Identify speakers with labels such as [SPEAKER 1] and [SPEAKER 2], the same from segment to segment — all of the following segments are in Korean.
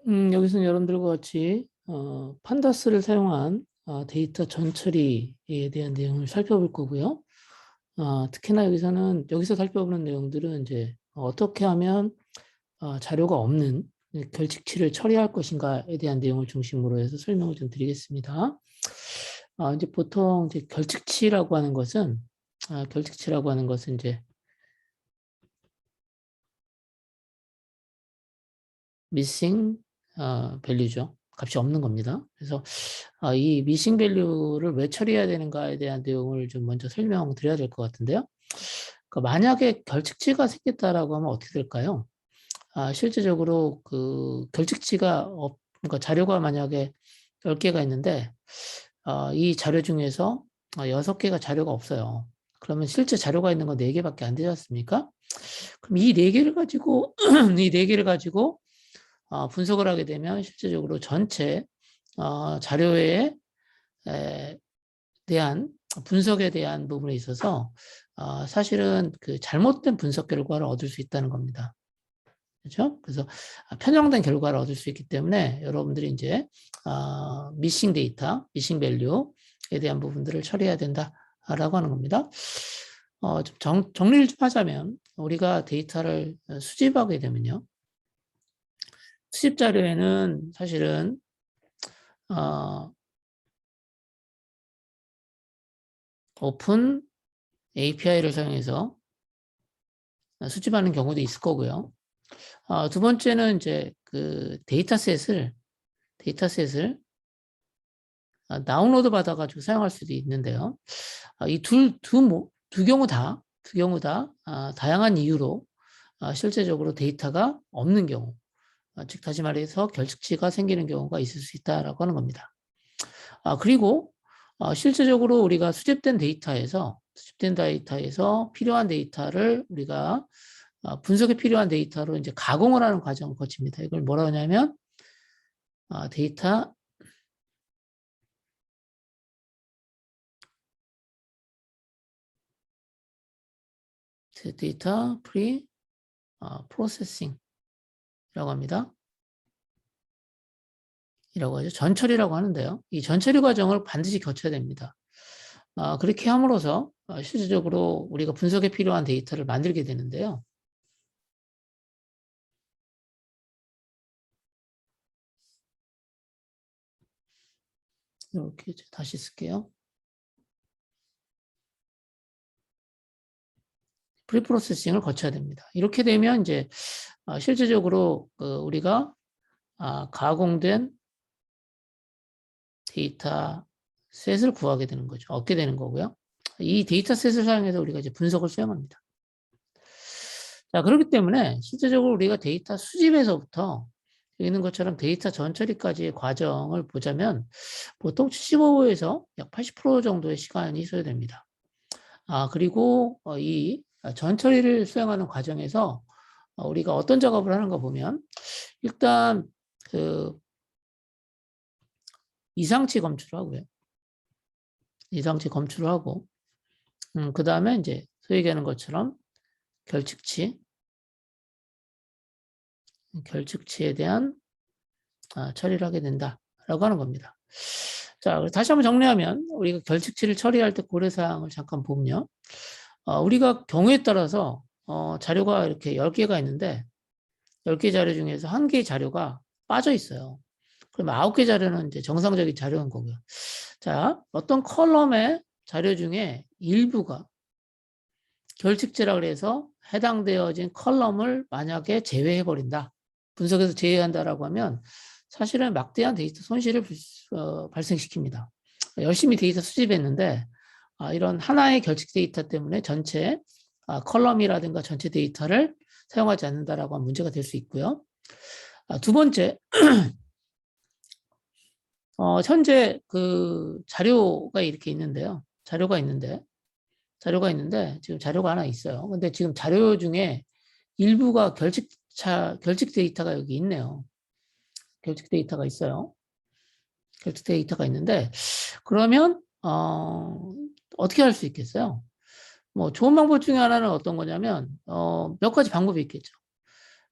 [SPEAKER 1] 여기서는 여러분들과 같이 판다스를 사용한 데이터 전처리에 대한 내용을 살펴볼 거고요. 특히나 여기서 살펴보는 내용들은 이제 어떻게 하면 자료가 없는 결칙치를 처리할 것인가에 대한 내용을 중심으로 해서 설명을 좀 드리겠습니다. 이제 보통 이제 결칙치라고 하는 것은 이제 missing value죠. 값이 없는 겁니다. 그래서 이 missing value를 왜 처리해야 되는가에 대한 내용을 좀 먼저 설명드려야 될 것 같은데요. 그러니까 만약에 결칙치가 생겼다라고 하면 어떻게 될까요? 실제적으로 그 그러니까 자료가 만약에 10개가 있는데 이 자료 중에서 6개가 자료가 없어요. 그러면 실제 자료가 있는 건 4개밖에 안 되지 않습니까? 그럼 이 4개를 가지고 이 4개를 가지고 분석을 하게 되면 실제적으로 전체 자료에 대한 분석에 대한 부분에 있어서 사실은 그 잘못된 분석 결과를 얻을 수 있다는 겁니다. 그렇죠? 그래서 편향된 결과를 얻을 수 있기 때문에 여러분들이 이제 미싱 데이터, 미싱 밸류에 대한 부분들을 처리해야 된다라고 하는 겁니다. 좀 정리를 좀 하자면 우리가 데이터를 수집하게 되면요. 수집 자료에는 사실은 오픈 API를 사용해서 수집하는 경우도 있을 거고요. 두 번째는 이제 그 데이터셋을 다운로드 받아가지고 사용할 수도 있는데요. 이 두 경우 다 다양한 이유로 실제적으로 데이터가 없는 경우, 즉 다시 말해서 결측치가 생기는 경우가 있을 수 있다라고 하는 겁니다. 그리고 실제적으로 우리가 수집된 데이터에서 필요한 데이터를 우리가 분석에 필요한 데이터로 이제 가공을 하는 과정을 거칩니다. 이걸 뭐라 하냐면 데이터 프리 프로세싱이라고 합니다. 이라고 하죠. 전처리라고 하는데요. 이 전처리 과정을 반드시 거쳐야 됩니다. 그렇게 함으로써 실질적으로 우리가 분석에 필요한 데이터를 만들게 되는데요. 이렇게 다시 쓸게요. 프리프로세싱을 거쳐야 됩니다. 이렇게 되면 이제 실질적으로 우리가 가공된 데이터 셋을 구하게 되는 거죠. 얻게 되는 거고요. 이 데이터 셋을 사용해서 우리가 이제 분석을 수행합니다. 자, 그렇기 때문에 실제적으로 우리가 데이터 수집에서부터 여기 있는 것처럼 데이터 전처리까지의 과정을 보자면 보통 75에서 약 80% 정도의 시간이 소요됩니다. 그리고 이 전처리를 수행하는 과정에서 우리가 어떤 작업을 하는가 보면 일단 그 이상치 검출을 하고요. 이상치 검출을 하고 그 다음에 이제 소위 얘기하는 것처럼 결측치에 대한 처리를 하게 된다라고 하는 겁니다. 자, 다시 한번 정리하면 우리가 결측치를 처리할 때 고려사항을 잠깐 보면요. 우리가 경우에 따라서 자료가 이렇게 10개가 있는데 10개 자료 중에서 1개의 자료가 빠져 있어요. 그럼 9개 자료는 이제 정상적인 자료인 거고요. 자, 어떤 컬럼의 자료 중에 일부가 결측제라고 해서 해당되어진 컬럼을 만약에 제외해버린다. 분석에서 제외한다라고 하면 사실은 막대한 데이터 손실을 발생시킵니다. 열심히 데이터 수집했는데 이런 하나의 결측 데이터 때문에 전체 컬럼이라든가 전체 데이터를 사용하지 않는다라고 하면 문제가 될 수 있고요. 두 번째, 현재 그 자료가 이렇게 있는데요. 자료가 있는데 지금 자료가 하나 있어요. 근데 지금 자료 중에 일부가 결측 데이터가 여기 있네요. 결측 데이터가 있어요. 결측 데이터가 있는데 그러면 어떻게 할 수 있겠어요? 뭐 좋은 방법 중에 하나는 어떤 거냐면 몇 가지 방법이 있겠죠.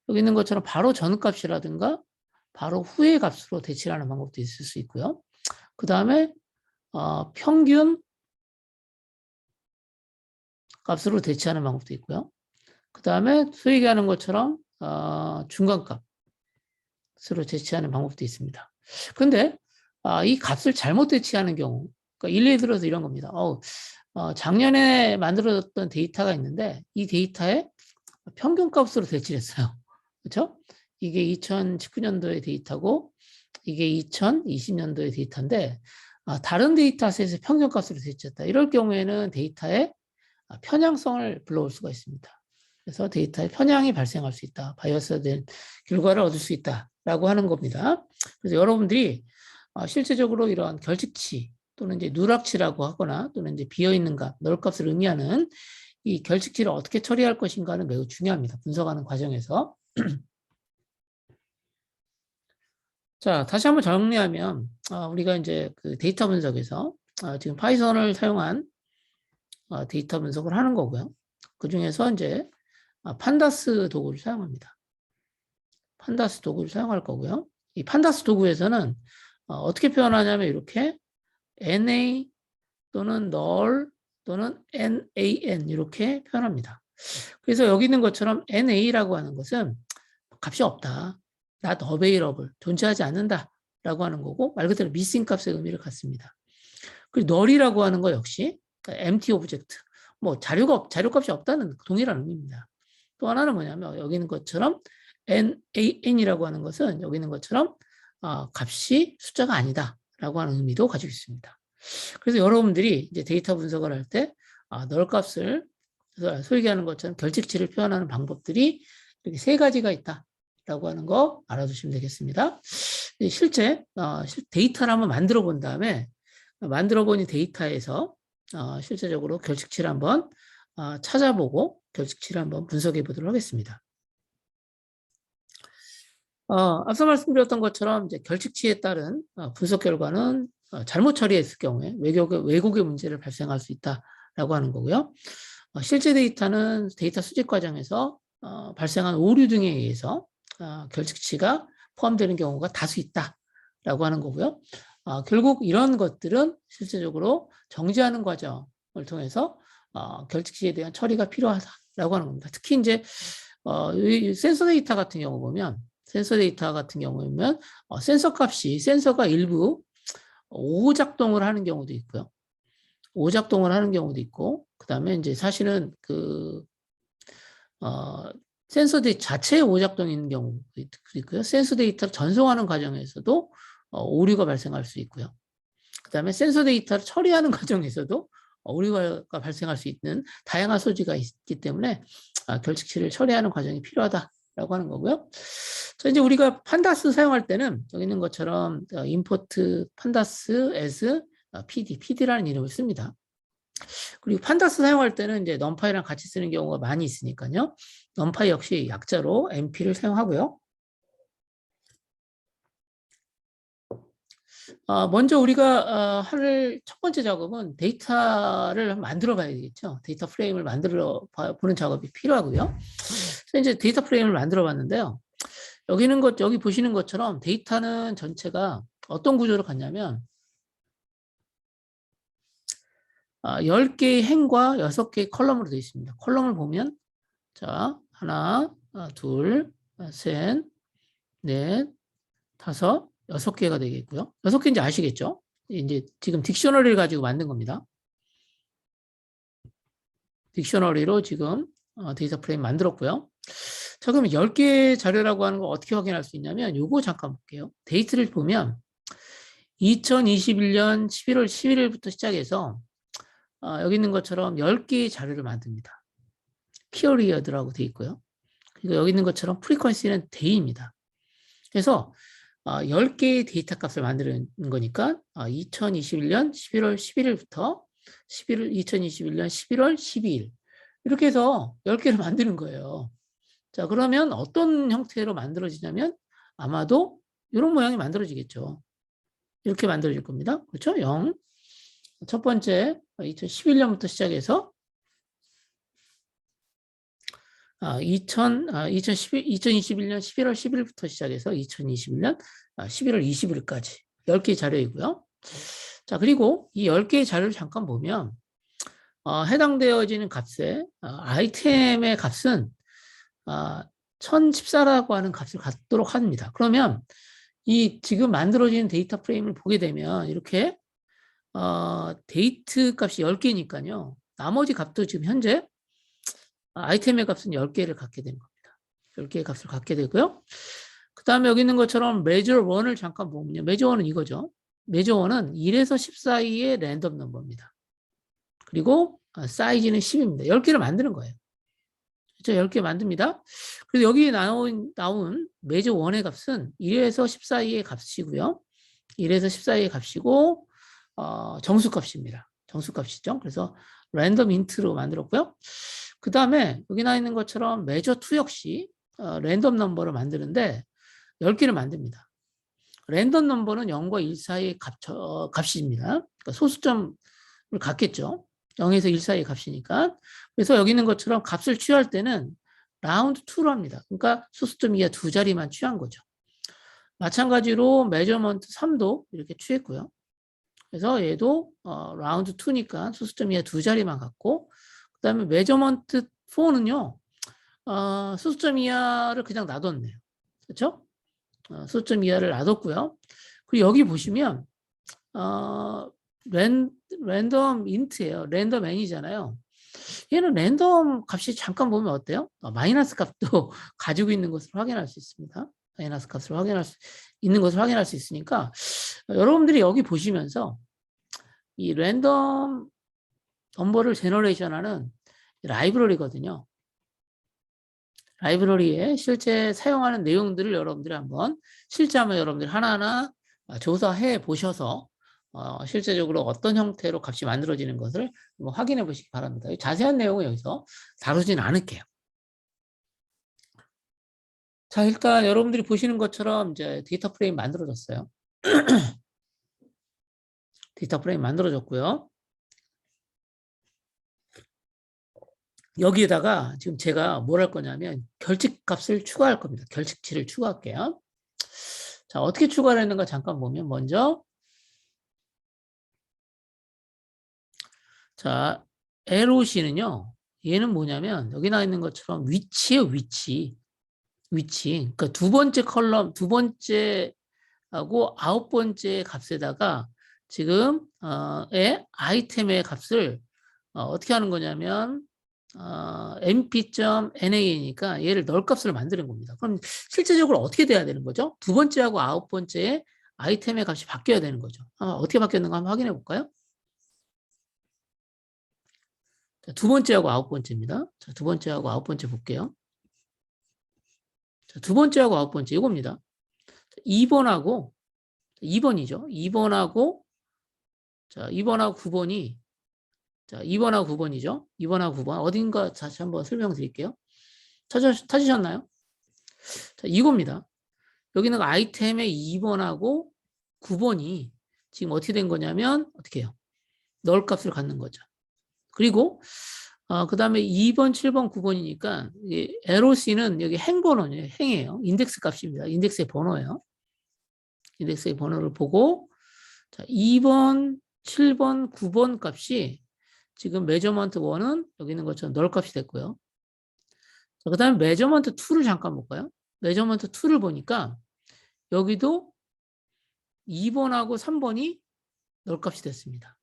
[SPEAKER 1] 여기 있는 것처럼 바로 전값이라든가 바로 후의 값으로 대치하는 방법도 있을 수 있고요. 그 다음에 평균 값으로 대치하는 방법도 있고요. 그 다음에 소위 얘기하는 것처럼 중간값으로 대치하는 방법도 있습니다. 그런데 이 값을 잘못 대치하는 경우, 그러니까 일례 들어서 이런 겁니다. 작년에 만들어졌던 데이터가 있는데 이 데이터에 평균값으로 대치를 했어요. 그렇죠? 이게 2019년도의 데이터고 이게 2020년도의 데이터인데 다른 데이터셋의 평균값으로 대치했다. 이럴 경우에는 데이터에 편향성을 불러올 수가 있습니다. 그래서 데이터에 편향이 발생할 수 있다. 바이어스된 결과를 얻을 수 있다라고 하는 겁니다. 그래서 여러분들이 실제적으로 이러한 결측치 또는 이제 누락치라고 하거나 또는 이제 비어있는 값, 널값을 의미하는 이 결측치를 어떻게 처리할 것인가는 매우 중요합니다. 분석하는 과정에서. 자, 다시 한번 정리하면 우리가 이제 그 데이터 분석에서 지금 파이썬을 사용한 데이터 분석을 하는 거고요. 그 중에서 이제 판다스 도구를 사용합니다. 판다스 도구를 사용할 거고요. 이 판다스 도구에서는 어떻게 표현하냐면 이렇게 NA 또는 null 또는 NaN 이렇게 표현합니다. 그래서 여기 있는 것처럼 NA라고 하는 것은 값이 없다. not available, 존재하지 않는다 라고 하는 거고 말 그대로 missing 값의 의미를 갖습니다. 그리고 null이라고 하는 거 역시 empty object, 뭐 자료값이 없다는 동일한 의미입니다. 또 하나는 뭐냐면 여기 있는 것처럼 NaN이라고 하는 것은 여기 있는 것처럼 값이 숫자가 아니다 라고 하는 의미도 가지고 있습니다. 그래서 여러분들이 이제 데이터 분석을 할 때 null 값을 소위 얘기하는 것처럼 결측치를 표현하는 방법들이 이렇게 세 가지가 있다라고 하는 거 알아두시면 되겠습니다. 실제 데이터를 한번 만들어 본 다음에 만들어 본 이 데이터에서 실제적으로 결측치를 한번 찾아보고 결측치를 한번 분석해 보도록 하겠습니다. 앞서 말씀드렸던 것처럼 이제 결측치에 따른 분석 결과는 잘못 처리했을 경우에 왜곡의 문제를 발생할 수 있다라고 하는 거고요. 실제 데이터는 데이터 수집 과정에서 발생한 오류 등에 의해서 결측치가 포함되는 경우가 다수 있다라고 하는 거고요. 결국 이런 것들은 실제적으로 정지하는 과정을 통해서 결측치에 대한 처리가 필요하다라고 하는 겁니다. 특히 이제 센서 데이터 같은 경우 보면 센서 데이터 같은 경우에는 센서 값이 센서가 일부 오작동을 하는 경우도 있고요. 오작동을 하는 경우도 있고 그다음에 이제 사실은 센서 데이터 자체에 오작동이 있는 경우도 있고요. 센서 데이터를 전송하는 과정에서도 오류가 발생할 수 있고요. 그다음에 센서 데이터를 처리하는 과정에서도 오류가 발생할 수 있는 다양한 소지가 있기 때문에 결측치를 처리하는 과정이 필요하다라고 하는 거고요. 자, 이제 우리가 판다스 사용할 때는 여기 있는 것처럼 import pandas as PD라는 이름을 씁니다. 그리고 판다스 사용할 때는 이제 numpy랑 같이 쓰는 경우가 많이 있으니까요. numpy 역시 약자로 np를 사용하고요. 먼저 우리가 할 첫 번째 작업은 데이터를 만들어 봐야 되겠죠. 데이터 프레임을 만들어 보는 작업이 필요하고요. 그래서 이제 데이터 프레임을 만들어 봤는데요. 여기 보시는 것처럼 데이터는 전체가 어떤 구조로 갔냐면 10개의 행과 6개의 컬럼으로 되어 있습니다. 컬럼을 보면 자, 하나, 둘, 셋, 넷, 다섯, 6개가 되겠고요. 6개인지 아시겠죠? 이제 지금 딕셔너리를 가지고 만든 겁니다. 딕셔너리로 지금 데이터 프레임 만들었고요. 자, 그러면 10개 자료라고 하는 걸 어떻게 확인할 수 있냐면 요거 잠깐 볼게요. 데이터를 보면 2021년 11월 11일부터 시작해서 여기 있는 것처럼 10개의 자료를 만듭니다. 피어리어드라고 되어 있고요. 그리고 여기 있는 것처럼 프리퀀시는 데이입니다. 그래서 10개의 데이터 값을 만드는 거니까 2021년 11월 11일부터 2021년 11월 12일 이렇게 해서 10개를 만드는 거예요. 자, 그러면 어떤 형태로 만들어지냐면 아마도 이런 모양이 만들어지겠죠. 이렇게 만들어질 겁니다. 그렇죠? 0. 첫 번째 2011년부터 시작해서 2021년 11월 10일부터 시작해서 2021년 11월 20일까지 10개 자료이고요. 자, 그리고 이 10개의 자료를 잠깐 보면 해당되어지는 값에 아이템의 값은 1014라고 하는 값을 갖도록 합니다. 그러면 이 지금 만들어진 데이터 프레임을 보게 되면 이렇게 데이트 값이 10개니까요. 나머지 값도 지금 현재 아이템의 값은 10개를 갖게 되는 겁니다. 10개의 값을 갖게 되고요. 그 다음에 여기 있는 것처럼 measure 1을 잠깐 보면요. measure 1은 이거죠. measure 1은 1에서 10 사이의 랜덤 넘버입니다. 그리고 사이즈는 10입니다. 10개를 만드는 거예요. 그렇죠? 10개 만듭니다. 그래서 여기 나온 measure 1의 값은 1에서 10 사이의 값이고요. 1에서 10 사이의 값이고 정수값입니다. 정수값이죠. 그래서 랜덤 인트로 만들었고요. 그 다음에 여기 나와 있는 것처럼 measure 2 역시 랜덤 넘버를 만드는데 10개를 만듭니다. 랜덤 넘버는 0과 1 사이의 값입니다. 그러니까 소수점을 갖겠죠. 0에서 1 사이의 값이니까. 그래서 여기 있는 것처럼 값을 취할 때는 라운드 2로 합니다. 그러니까 소수점 이하 2자리만 취한 거죠. 마찬가지로 measurement 3도 이렇게 취했고요. 그래서 얘도 라운드 2니까 소수점 이하 2자리만 갖고, 그 다음에 measurement 4는요, 소수점 이하를 그냥 놔뒀네요. 그렇죠? 소수점 이하를 놔뒀고요. 그리고 여기 보시면 랜덤 인트예요. 랜덤 n이잖아요. 얘는 랜덤 값이 잠깐 보면 어때요? 마이너스 값도 가지고 있는 것을 확인할 수 있습니다. 마이너스 값을 확인할 수 있는 것을 확인할 수 있으니까 여러분들이 여기 보시면서 이 랜덤 넘버를 제너레이션하는 라이브러리거든요. 라이브러리에 실제 사용하는 내용들을 여러분들이 한번 실제 한번 여러분들이 하나하나 조사해 보셔서 실제적으로 어떤 형태로 값이 만들어지는 것을 한번 확인해 보시기 바랍니다. 자세한 내용은 여기서 다루진 않을게요. 자, 일단 여러분들이 보시는 것처럼 이제 데이터 프레임 만들어졌어요. 데이터 프레임 만들어졌고요. 여기에다가 지금 제가 뭘 할 거냐면 결칙값을 추가할 겁니다. 결칙치를 추가할게요. 자, 어떻게 추가를 했는가 잠깐 보면 먼저 자, LOC는요. 얘는 뭐냐면 여기 나와 있는 것처럼 위치예요, 위치. 그러니까 두 번째 컬럼, 두 번째하고 9번째 값에다가 지금 아이템의 값을 어떻게 하는 거냐면 mp.na니까 얘를 널 값을 만드는 겁니다. 그럼 실제적으로 어떻게 돼야 되는 거죠? 두 번째하고 9번째에 아이템의 값이 바뀌어야 되는 거죠. 어떻게 바뀌었는가 한번 확인해 볼까요? 자, 두 번째하고 9번째입니다. 자, 두 번째하고 9번째 볼게요. 자, 두 번째하고 9번째 이겁니다. 2번하고 2번이죠. 2번하고 자, 2번하고 9번이 자, 2번하고 9번이죠. 2번하고 9번 어딘가 다시 한번 설명드릴게요. 찾으셨나요? 자, 이겁니다. 여기는 아이템의 2번하고 9번이 지금 어떻게 된 거냐면 어떻게 해요? 널 값을 갖는 거죠. 그리고 그 다음에 2번, 7번, 9번이니까 LOC는 여기 행번호예요. 행이에요. 인덱스 값입니다. 인덱스의 번호예요. 인덱스의 번호를 보고 자, 2번, 7번, 9번 값이 지금 measurement 1은 여기 있는 것처럼 널 값이 됐고요. 그 다음에 measurement 2를 잠깐 볼까요? measurement 2를 보니까 여기도 2번하고 3번이 널 값이 됐습니다.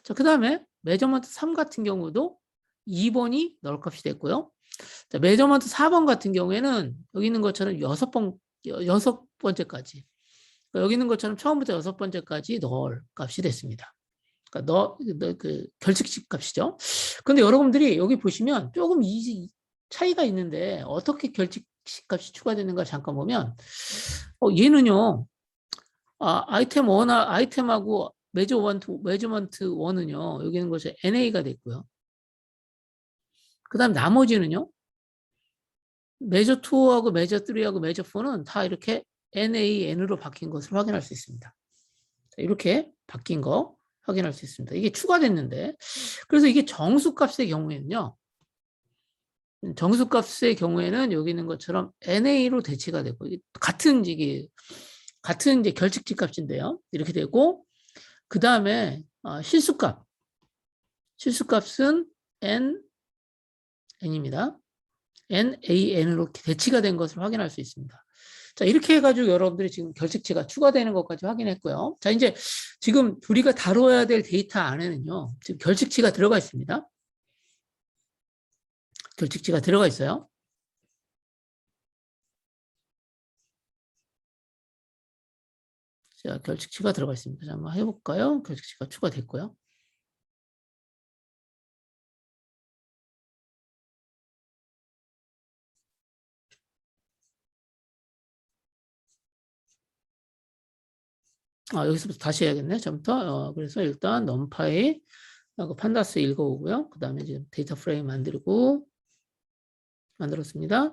[SPEAKER 1] 자, 그 다음에 measurement 3 같은 경우도 2번이 널 값이 됐고요. 자, measurement 4번 같은 경우에는 여기 있는 것처럼 6번째까지 여기 있는 것처럼 처음부터 6번째까지 널 값이 됐습니다. 그러니까 그 결칙식 값이죠. 근데 여러분들이 여기 보시면 조금 이 차이가 있는데 어떻게 결칙식 값이 추가되는가 잠깐 보면 얘는요. 아이템하고 measurement 1은요. 여기 있는 것이 NA가 됐고요. 그 다음 나머지는요. measure 2하고 measure 3하고 measure 4는 다 이렇게 NAN으로 바뀐 것을 확인할 수 있습니다. 이렇게 바뀐 거 확인할 수 있습니다. 이게 추가됐는데 그래서 이게 정수값의 경우에는요. 정수값의 경우에는 여기 있는 것처럼 NA로 대치가 되고 같은 이제 결칙지 값인데요. 이렇게 되고 그 다음에 실수값은 N입니다. NaN으로 대치가 된 것을 확인할 수 있습니다. 자, 이렇게 해가지고 여러분들이 지금 결칙치가 추가되는 것까지 확인했고요. 자, 이제 지금 우리가 다뤄야 될 데이터 안에는요, 지금 결칙치가 들어가 있습니다. 결칙치가 들어가 있어요. 자, 결칙치가 들어가 있습니다. 자, 한번 해볼까요? 결칙치가 추가됐고요. 여기서부터 다시 해야겠네. 처음부터. 그래서 일단 numpy 하고 판다스 읽어오고요. 그 다음에 지금 데이터 프레임 만들었습니다.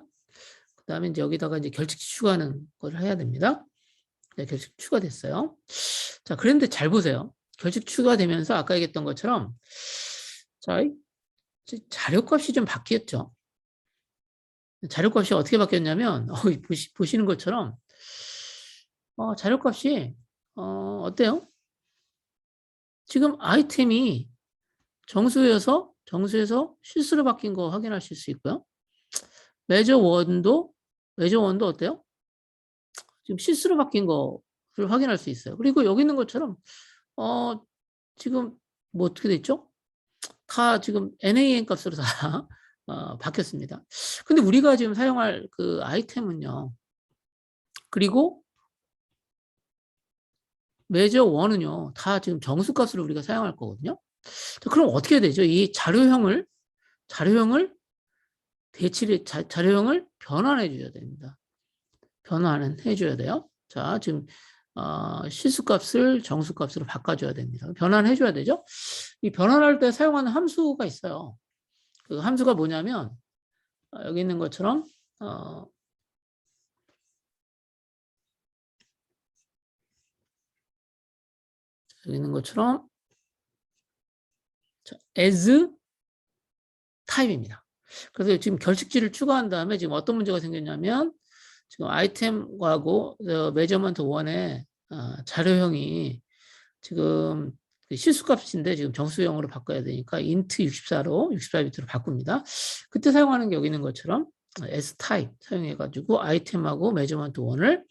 [SPEAKER 1] 그 다음에 이제 여기다가 이제 결칙치 추가하는 걸 해야 됩니다. 네, 결칙 추가됐어요. 자, 그런데 잘 보세요. 결칙 추가되면서 아까 얘기했던 것처럼 자, 자료값이 좀 바뀌었죠. 자료값이 어떻게 바뀌었냐면 보시는 것처럼 자료값이 어때요? 지금 아이템이 정수에서 실수로 바뀐 거 확인하실 수 있고요. 메저 원도 어때요? 지금 실수로 바뀐 거를 확인할 수 있어요. 그리고 여기 있는 것처럼 지금 뭐 어떻게 됐죠? 다 지금 NaN 값으로 다 바뀌었습니다. 근데 우리가 지금 사용할 그 아이템은요. 그리고 메저 원은요. 다 지금 정수값으로 우리가 사용할 거거든요. 그럼 어떻게 해야 되죠? 이 자료형을 자료형을 변환해 줘야 됩니다. 변환은 해줘야 돼요. 자, 지금 실수값을 정수값으로 바꿔줘야 됩니다. 변환해 줘야 되죠. 이 변환할 때 사용하는 함수가 있어요. 그 함수가 뭐냐면 여기 있는 것처럼 as 타입입니다. 그래서 지금 결식지를 추가한 다음에 지금 어떤 문제가 생겼냐면 지금 아이템하고 메저먼트 1의 자료형이 지금 실수값인데 지금 정수형으로 바꿔야 되니까 int 64비트로 바꿉니다. 그때 사용하는 게 여기 있는 것처럼 s-type 사용해가지고 아이템하고 메저먼트 1을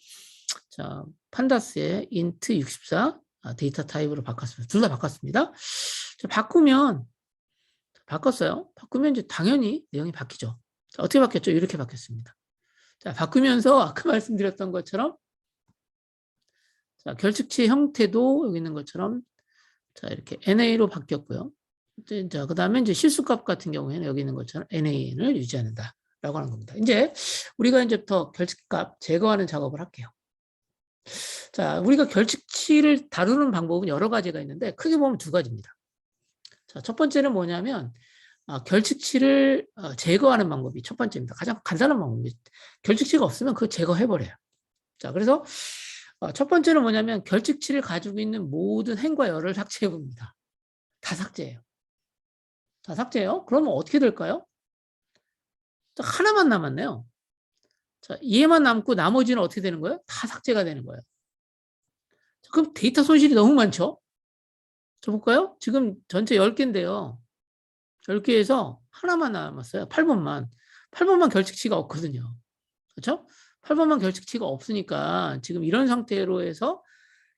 [SPEAKER 1] 자, 판다스의 int 64 데이터 타입으로 바꿨습니다. 둘 다 바꿨습니다. 자, 바꿨어요. 바꾸면 이제 당연히 내용이 바뀌죠. 자, 어떻게 바뀌었죠? 이렇게 바뀌었습니다. 자, 바꾸면서 아까 말씀드렸던 것처럼 자, 결측치 형태도 여기 있는 것처럼 자, 이렇게 NA로 바뀌었고요. 자, 그 다음에 이제 실수값 같은 경우에는 여기 있는 것처럼 NAN을 유지한다. 라고 하는 겁니다. 이제 우리가 이제부터 결측값 제거하는 작업을 할게요. 자, 우리가 결측치를 다루는 방법은 여러 가지가 있는데 크게 보면 두 가지입니다. 자, 첫 번째는 뭐냐면 결측치를 제거하는 방법이 첫 번째입니다. 가장 간단한 방법입니다. 결측치가 없으면 그거 제거해버려요. 자, 그래서 첫 번째는 뭐냐면 결측치를 가지고 있는 모든 행과 열을 삭제해봅니다. 다 삭제해요. 다 삭제해요. 그러면 어떻게 될까요? 자, 하나만 남았네요. 자, 얘만 남고 나머지는 어떻게 되는 거예요? 다 삭제가 되는 거예요. 자, 그럼 데이터 손실이 너무 많죠? 자, 볼까요? 지금 전체 10개인데요. 10개에서 하나만 남았어요. 8번만. 8번만 결측치가 없거든요. 그렇죠? 8번만 결측치가 없으니까 지금 이런 상태로 해서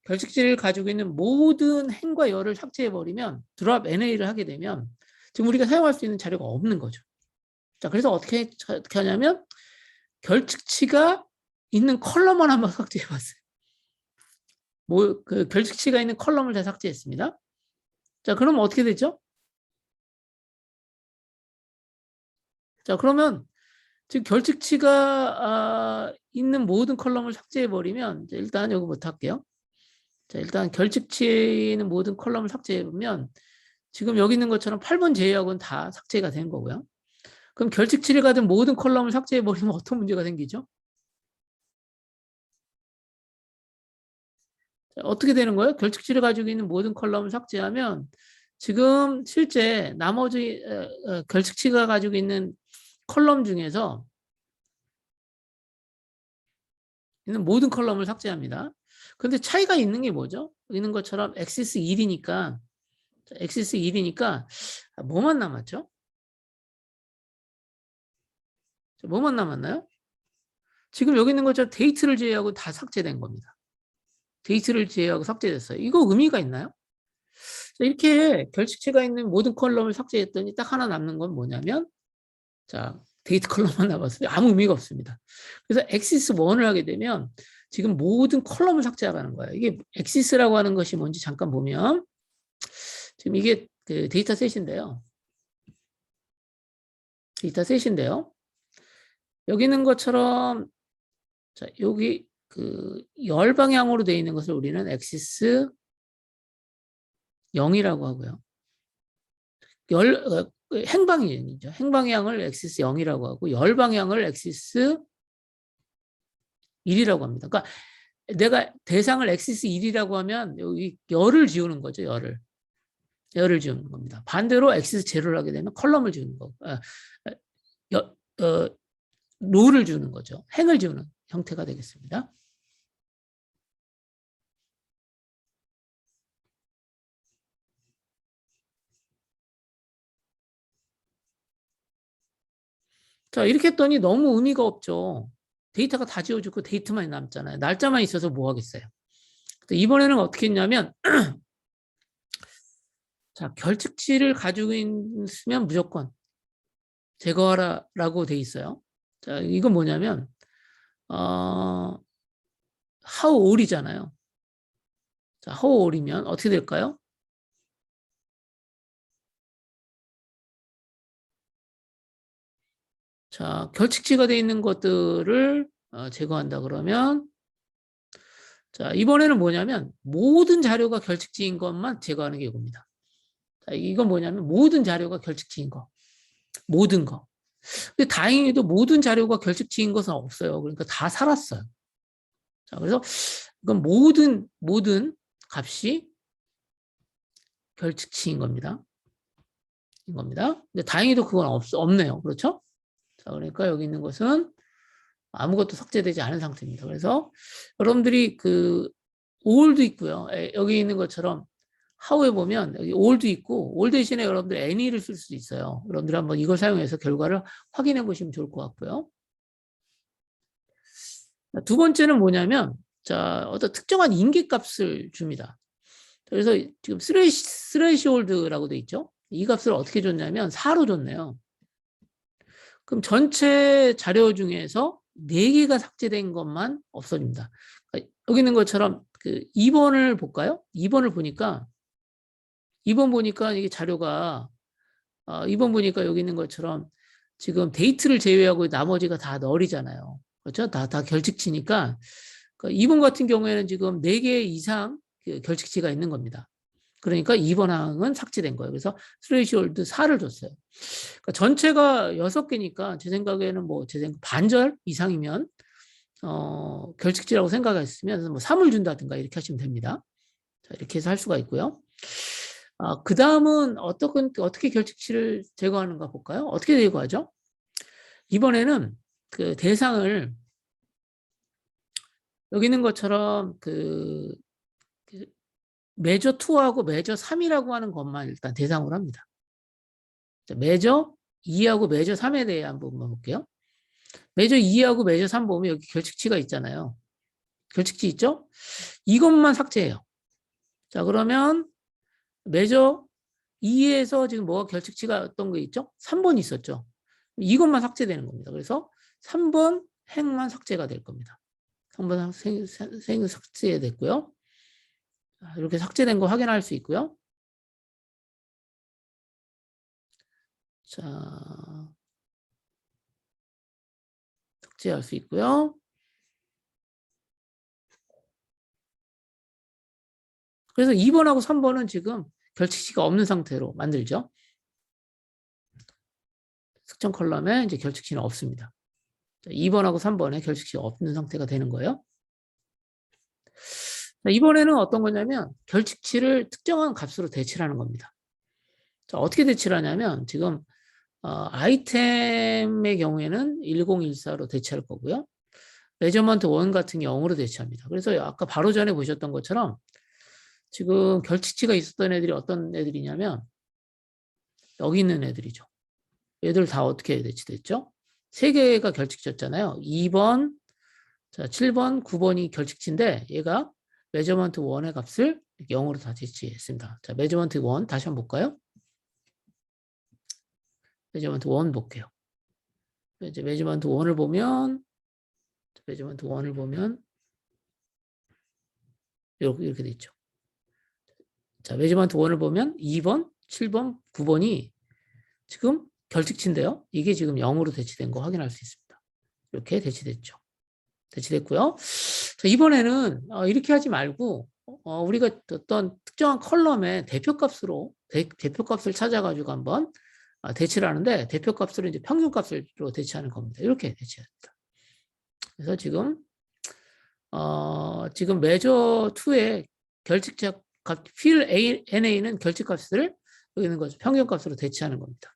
[SPEAKER 1] 결측치를 가지고 있는 모든 행과 열을 삭제해버리면 드롭 NA를 하게 되면 지금 우리가 사용할 수 있는 자료가 없는 거죠. 자, 그래서 어떻게 하냐면 결측치가 있는 컬럼만 한번 삭제해봤어요. 그 결측치가 있는 컬럼을 다 삭제했습니다. 자, 그러면 어떻게 되죠? 자, 그러면 지금 결측치가 있는 모든 컬럼을 삭제해버리면 일단 여기부터 할게요. 자, 일단 결측치에 있는 모든 컬럼을 삭제해보면 지금 여기 있는 것처럼 8번 제외하고는 다 삭제가 되는 거고요. 그럼 결측치를 가진 모든 컬럼을 삭제해버리면 어떤 문제가 생기죠? 자, 어떻게 되는 거예요? 결측치를 가지고 있는 모든 컬럼을 삭제하면 지금 실제 나머지 결측치가 가지고 있는 컬럼 중에서 있는 모든 컬럼을 삭제합니다. 그런데 차이가 있는 게 뭐죠? 있는 것처럼 엑시스 1이니까 엑시스 1이니까 뭐만 남았죠? 뭐만 남았나요? 지금 여기 있는 것처럼 데이트를 제외하고 다 삭제된 겁니다. 데이트를 제외하고 삭제됐어요. 이거 의미가 있나요? 이렇게 결식체가 있는 모든 컬럼을 삭제했더니 딱 하나 남는 건 뭐냐면 자 데이트 컬럼만 남았어요. 아무 의미가 없습니다. 그래서 엑시스 1을 하게 되면 지금 모든 컬럼을 삭제하는 거예요. 이게 엑시스라고 하는 것이 뭔지 잠깐 보면 지금 이게 그 데이터셋인데요. 데이터셋인데요. 여기 있는 것처럼 자 여기 그 열 방향으로 되어 있는 것을 우리는 엑시스 0이라고 하고요. 행방이죠. 행방향을 엑시스 0이라고 하고 열 방향을 엑시스 1이라고 합니다. 그러니까 내가 대상을 엑시스 1이라고 하면 여기 열을 지우는 거죠. 열을 지우는 겁니다. 반대로 엑시스 제로를 하게 되면 컬럼을 지우는 거고 로를 지우는 거죠. 행을 지우는 형태가 되겠습니다. 자, 이렇게 했더니 너무 의미가 없죠. 데이터가 다 지워지고 데이트만 남잖아요. 날짜만 있어서 뭐 하겠어요. 이번에는 어떻게 했냐면 자, 결측치를 가지고 있으면 무조건 제거하라라고 돼 있어요. 자, 이건 뭐냐면 how all이잖아요. 자, how all이면 어떻게 될까요? 자, 결측치가 돼 있는 것들을 제거한다 그러면 자, 이번에는 뭐냐면 모든 자료가 결측치인 것만 제거하는 게 이겁니다. 자, 이건 뭐냐면 모든 자료가 결측치인 거. 모든 거. 근데 다행히도 모든 자료가 결측치인 것은 없어요. 그러니까 다 살았어요. 자, 그래서 이건 모든 값이 결측치인 겁니다. 인 겁니다. 근데 다행히도 그건 없네요. 그렇죠? 자, 그러니까 여기 있는 것은 아무것도 삭제되지 않은 상태입니다. 그래서 여러분들이 그 all도 있고요. 여기 있는 것처럼 how에 보면 여기 all도 있고 all 대신에 여러분들 any를 쓸 수도 있어요. 여러분들 한번 이걸 사용해서 결과를 확인해 보시면 좋을 것 같고요. 두 번째는 뭐냐면 자, 어떤 특정한 인계값을 줍니다. 그래서 지금 스레시홀드라고 돼 있죠. 이 값을 어떻게 줬냐면 4로 줬네요. 그럼 전체 자료 중에서 4개가 삭제된 것만 없어집니다. 그러니까 여기 있는 것처럼 그 2번을 볼까요? 2번을 보니까 2번 보니까 이게 자료가 2번 보니까 여기 있는 것처럼 지금 데이트를 제외하고 나머지가 다 널이잖아요. 그렇죠? 다 결측치니까 그러니까 2번 같은 경우에는 지금 4개 이상 그 결측치가 있는 겁니다. 그러니까 2번 항은 삭제된 거예요. 그래서 스레이시홀드 4를 줬어요. 그러니까 전체가 6개니까 제 생각에는 제 생각 반절 이상이면 결측치라고 생각했으면 뭐 3을 준다든가 이렇게 하시면 됩니다. 자, 이렇게 해서 할 수가 있고요. 그 다음은 어떻게 결측치를 제거하는가 볼까요? 어떻게 제거하죠? 이번에는 그 대상을 여기 있는 것처럼 그 메저 2하고 메저 3이라고 하는 것만 일단 대상으로 합니다. 메저 2하고 메저 3에 대해 한번 볼게요. 메저 2하고 메저 3 보면 여기 결측치가 있잖아요. 결측치 있죠? 이것만 삭제해요. 자, 그러면 메저 2에서 지금 뭐가 결측치가 어떤 거 있죠? 3번 있었죠? 이것만 삭제되는 겁니다. 그래서 3번 행만 삭제가 될 겁니다. 3번 생 삭제됐고요. 이렇게 삭제된 거 확인할 수 있고요. 자, 삭제할 수 있고요. 그래서 2번하고 3번은 지금 결측치가 없는 상태로 만들죠. 특정 컬럼에 이제 결측치는 없습니다. 2번하고 3번에 결측치가 없는 상태가 되는 거예요. 이번에는 어떤 거냐면 결측치를 특정한 값으로 대치를 하는 겁니다. 자, 어떻게 대치를 하냐면 지금 아이템의 경우에는 1014로 대체할 거고요. 메저먼트 1 같은 경우 0으로 대체합니다. 그래서 아까 바로 전에 보셨던 것처럼 지금 결칙치가 있었던 애들이 어떤 애들이냐면 여기 있는 애들이죠. 얘들 다 어떻게 대치됐죠? 3개가 결칙치였잖아요. 2번, 자, 7번, 9번이 결칙치인데 얘가 메저먼트 1의 값을 0으로 다 대치했습니다. 자, 메저먼트 1 다시 한번 볼까요? 메저먼트 1 볼게요. 이제 메저먼트 1을 보면 이렇게 돼 있죠. 자, 메저먼트 1을 보면 2번, 7번, 9번이 지금 결칙치인데요. 이게 지금 0으로 대치된 거 확인할 수 있습니다. 이렇게 대치됐죠. 대치됐고요. 자, 이번에는 이렇게 하지 말고 우리가 어떤 특정한 컬럼의 대표값으로 대표값을 찾아가지고 한번 대치를 하는데 대표값으로 이제 평균값으로 대치하는 겁니다. 이렇게 대치합니다. 그래서 지금 메저 2의 결칙값 필 NA는 결칙값을 여기 있는 거죠. 평균값으로 대치하는 겁니다.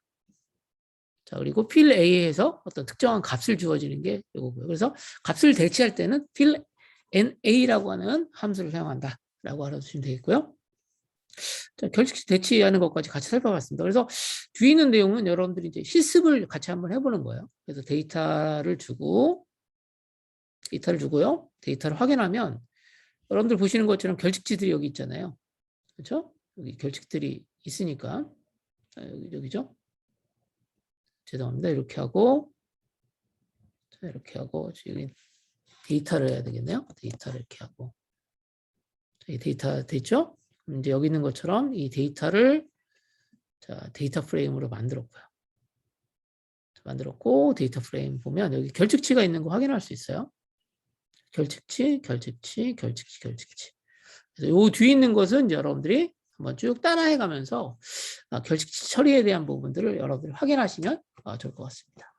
[SPEAKER 1] 자, 그리고 필 A에서 어떤 특정한 값을 주어지는 게 이거고요. 그래서 값을 대치할 때는 필 NA라고 하는 함수를 사용한다라고 알아두시면 되겠고요. 자, 결칙 대치하는 것까지 같이 살펴봤습니다. 그래서 뒤에 있는 내용은 여러분들이 이제 실습을 같이 한번 해보는 거예요. 그래서 데이터를 주고요. 데이터를 확인하면 여러분들 보시는 것처럼 결칙치들이 여기 있잖아요. 그렇죠? 여기 결칙들이 있으니까 여기죠. 죄송합니다. 이렇게 하고 여기 데이터를 해야 되겠네요. 데이터를 이렇게 하고 이 데이터 됐죠? 이제 여기 있는 것처럼 이 데이터를 데이터 프레임으로 만들었고 데이터 프레임 보면 여기 결칙치가 있는 거 확인할 수 있어요. 결칙치. 그래서 요 뒤에 있는 것은 이제 여러분들이 한번 쭉 따라해 가면서 결칙치 처리에 대한 부분들을 여러분들이 확인하시면 좋을 것 같습니다.